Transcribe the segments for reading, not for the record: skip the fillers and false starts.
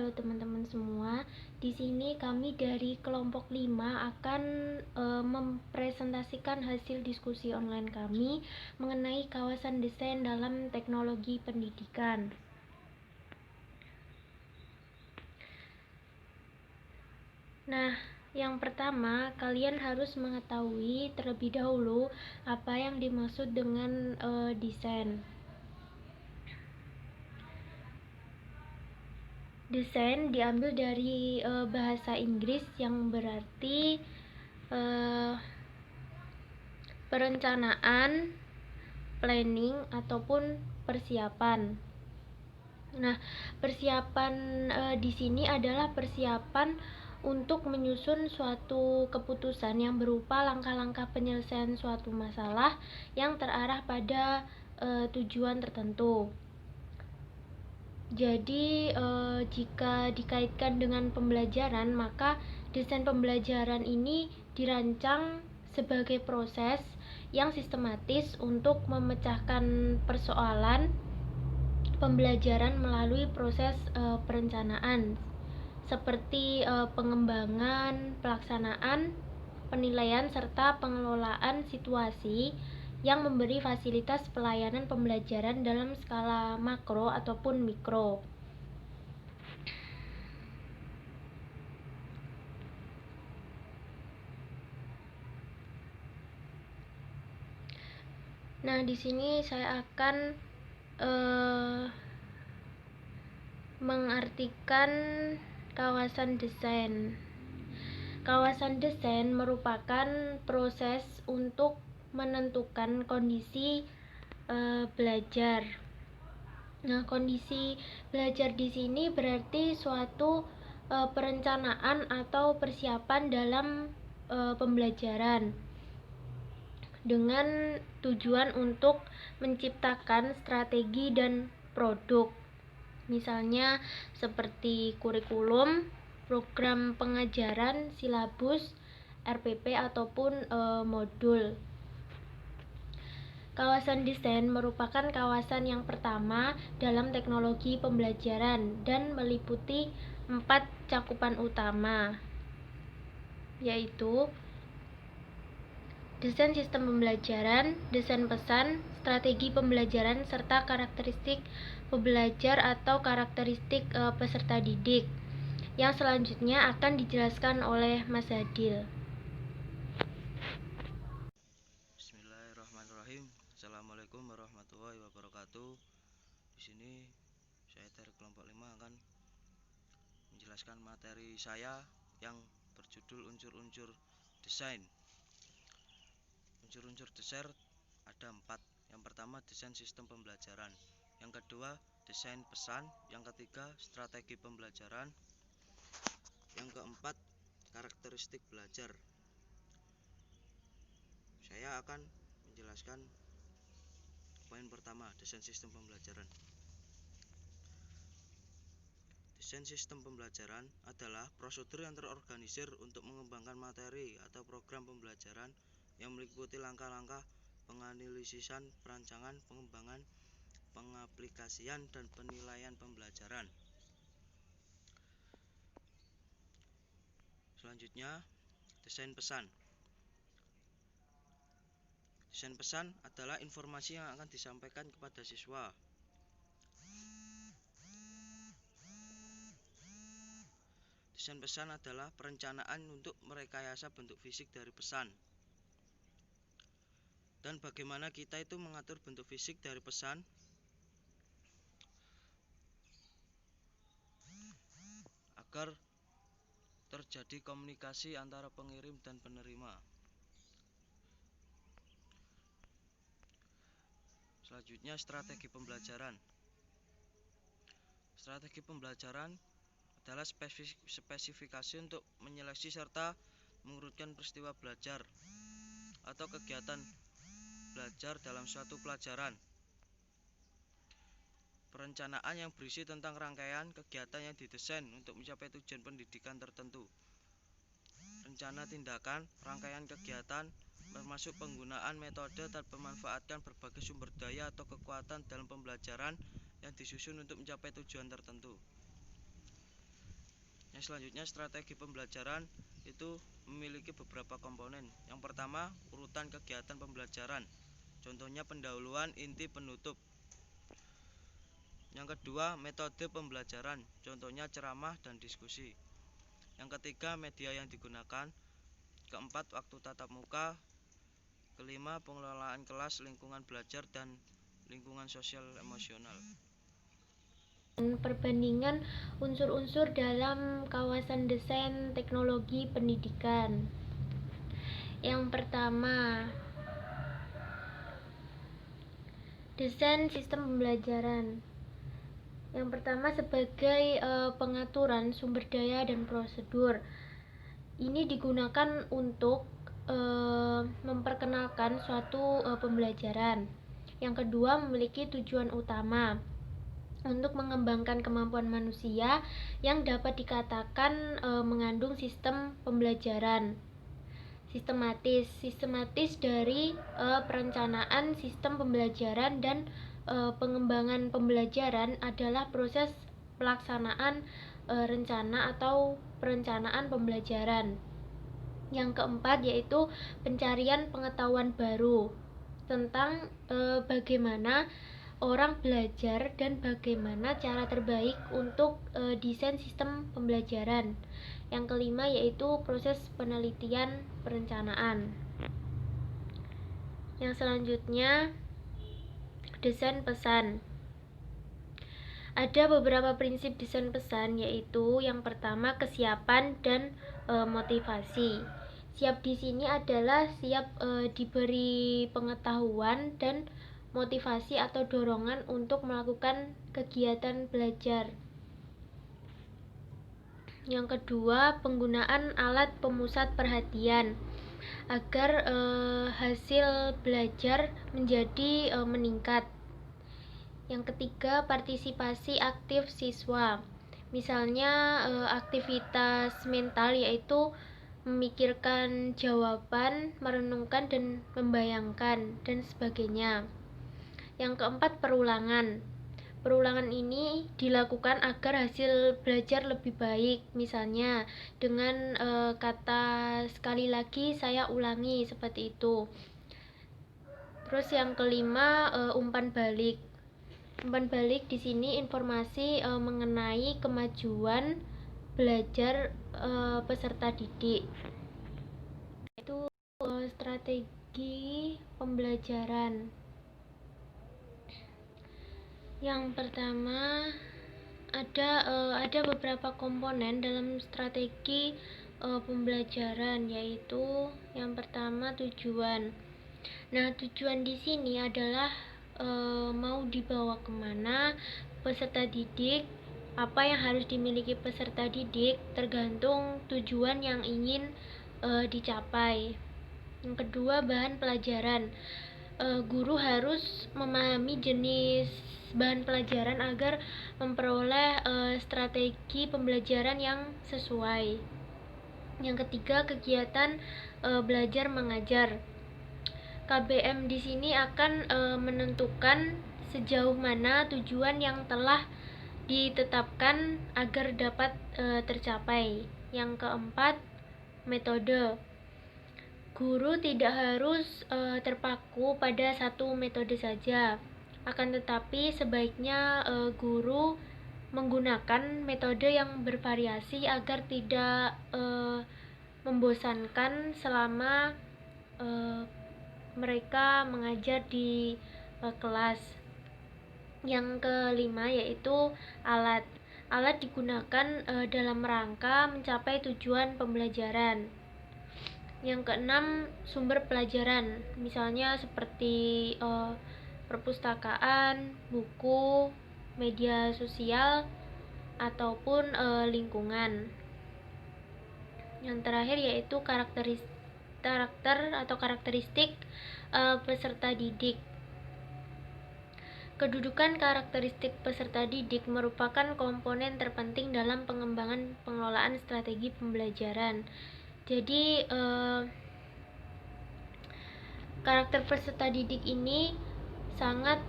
halo teman-teman semua. Di sini kami dari kelompok 5 akan mempresentasikan hasil diskusi online kami mengenai kawasan desain dalam teknologi pendidikan. Nah, yang pertama, kalian harus mengetahui terlebih dahulu apa yang dimaksud dengan desain. Desain diambil dari bahasa Inggris yang berarti perencanaan, planning ataupun persiapan. Nah, persiapan di sini adalah persiapan untuk menyusun suatu keputusan yang berupa langkah-langkah penyelesaian suatu masalah yang terarah pada tujuan tertentu. Jadi jika dikaitkan dengan pembelajaran, maka desain pembelajaran ini dirancang sebagai proses yang sistematis untuk memecahkan persoalan pembelajaran melalui proses perencanaan seperti pengembangan, pelaksanaan, penilaian serta pengelolaan situasi yang memberi fasilitas pelayanan pembelajaran dalam skala makro ataupun mikro. Nah, di sini saya akan mengartikan kawasan desain. Kawasan desain merupakan proses untuk menentukan kondisi belajar. Nah, kondisi belajar di sini berarti suatu perencanaan atau persiapan dalam pembelajaran dengan tujuan untuk menciptakan strategi dan produk. Misalnya seperti kurikulum, program pengajaran, silabus, RPP ataupun modul. Kawasan desain merupakan kawasan yang pertama dalam teknologi pembelajaran dan meliputi 4 cakupan utama, yaitu desain sistem pembelajaran, desain pesan, strategi pembelajaran, serta karakteristik pembelajar atau karakteristik peserta didik. Yang selanjutnya akan dijelaskan oleh Mas Adil. Bismillahirrahmanirrahim. Assalamualaikum warahmatullahi wabarakatuh. Di sini saya dari kelompok 5 akan menjelaskan materi saya yang berjudul unsur-unsur desain. Unsur-unsur desain ada 4. Yang pertama desain sistem pembelajaran, yang kedua desain pesan, yang ketiga strategi pembelajaran, yang keempat karakteristik belajar. Saya akan menjelaskan poin pertama, desain sistem pembelajaran. Desain sistem pembelajaran adalah prosedur yang terorganisir untuk mengembangkan materi atau program pembelajaran yang meliputi langkah-langkah penganalisisan, perancangan, pengembangan, pengaplikasian, dan penilaian pembelajaran. Selanjutnya, desain pesan. Desain pesan adalah informasi yang akan disampaikan kepada siswa. Desain pesan adalah perencanaan untuk merekayasa bentuk fisik dari pesan. Dan bagaimana kita itu mengatur bentuk fisik dari pesan? Agar terjadi komunikasi antara pengirim dan penerima. Selanjutnya, strategi pembelajaran. Strategi pembelajaran adalah spesifikasi untuk menyeleksi serta mengurutkan peristiwa belajar atau kegiatan belajar dalam suatu pelajaran. Perencanaan yang berisi tentang rangkaian kegiatan yang didesain untuk mencapai tujuan pendidikan tertentu. Rencana tindakan, rangkaian kegiatan, termasuk penggunaan metode dan pemanfaatkan berbagai sumber daya atau kekuatan dalam pembelajaran yang disusun untuk mencapai tujuan tertentu. Yang selanjutnya, strategi pembelajaran itu memiliki beberapa komponen. Yang pertama, urutan kegiatan pembelajaran. Contohnya pendahuluan, inti, penutup. Yang kedua, metode pembelajaran. Contohnya ceramah dan diskusi. Yang ketiga, media yang digunakan. Keempat, waktu tatap muka. Kelima, pengelolaan kelas, lingkungan belajar, dan lingkungan sosial emosional. Perbandingan unsur-unsur dalam kawasan desain teknologi pendidikan. Yang pertama, desain sistem pembelajaran. Yang pertama, sebagai pengaturan sumber daya dan prosedur. Ini digunakan untuk memperkenalkan suatu pembelajaran. Yang kedua, memiliki tujuan utama untuk mengembangkan kemampuan manusia yang dapat dikatakan mengandung sistem pembelajaran sistematis dari perencanaan sistem pembelajaran dan pengembangan pembelajaran adalah proses pelaksanaan rencana atau perencanaan pembelajaran. Yang keempat yaitu pencarian pengetahuan baru tentang bagaimana orang belajar dan bagaimana cara terbaik untuk desain sistem pembelajaran. Yang kelima yaitu proses penelitian perencanaan. Yang selanjutnya, desain pesan. Ada beberapa prinsip desain pesan, yaitu yang pertama kesiapan dan motivasi. Siap di sini adalah siap diberi pengetahuan dan motivasi atau dorongan untuk melakukan kegiatan belajar. Yang kedua, penggunaan alat pemusat perhatian agar hasil belajar menjadi meningkat. Yang ketiga, partisipasi aktif siswa. Misalnya aktivitas mental yaitu memikirkan jawaban, merenungkan dan membayangkan dan sebagainya. Yang keempat, perulangan. Perulangan ini dilakukan agar hasil belajar lebih baik. Misalnya dengan kata sekali lagi saya ulangi, seperti itu. Terus yang kelima, umpan balik. Umpan balik di sini informasi mengenai kemajuan belajar peserta didik. Itu strategi pembelajaran. Yang pertama, ada beberapa komponen dalam strategi pembelajaran, yaitu yang pertama tujuan. Nah, tujuan di sini adalah mau dibawa kemana peserta didik, apa yang harus dimiliki peserta didik, tergantung tujuan yang ingin dicapai. Yang kedua, bahan pelajaran. Guru harus memahami jenis bahan pelajaran agar memperoleh strategi pembelajaran yang sesuai. Yang ketiga, kegiatan belajar mengajar. KBM di sini akan menentukan sejauh mana tujuan yang telah ditetapkan agar dapat tercapai. Yang keempat, metode. Guru tidak harus terpaku pada satu metode saja, akan tetapi sebaiknya guru menggunakan metode yang bervariasi agar tidak membosankan selama mereka mengajar di kelas. Yang kelima yaitu alat. Alat digunakan dalam rangka mencapai tujuan pembelajaran. Yang keenam, sumber pelajaran, misalnya seperti perpustakaan, buku, media sosial, ataupun lingkungan. Yang terakhir yaitu karakter atau karakteristik peserta didik. Kedudukan karakteristik peserta didik merupakan komponen terpenting dalam pengembangan pengelolaan strategi pembelajaran. Jadi karakter peserta didik ini sangat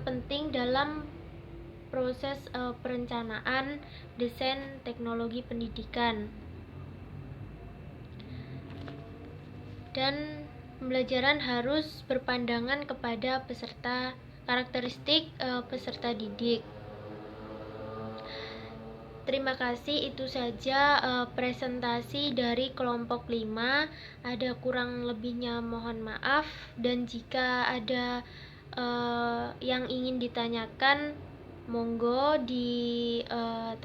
penting dalam proses perencanaan desain teknologi pendidikan. Dan pembelajaran harus berpandangan kepada karakteristik peserta didik. Terima kasih, itu saja presentasi dari kelompok 5. Ada kurang lebihnya mohon maaf, dan jika ada yang ingin ditanyakan, monggo ditanyakan.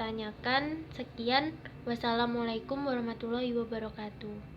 Sekian, wassalamualaikum warahmatullahi wabarakatuh.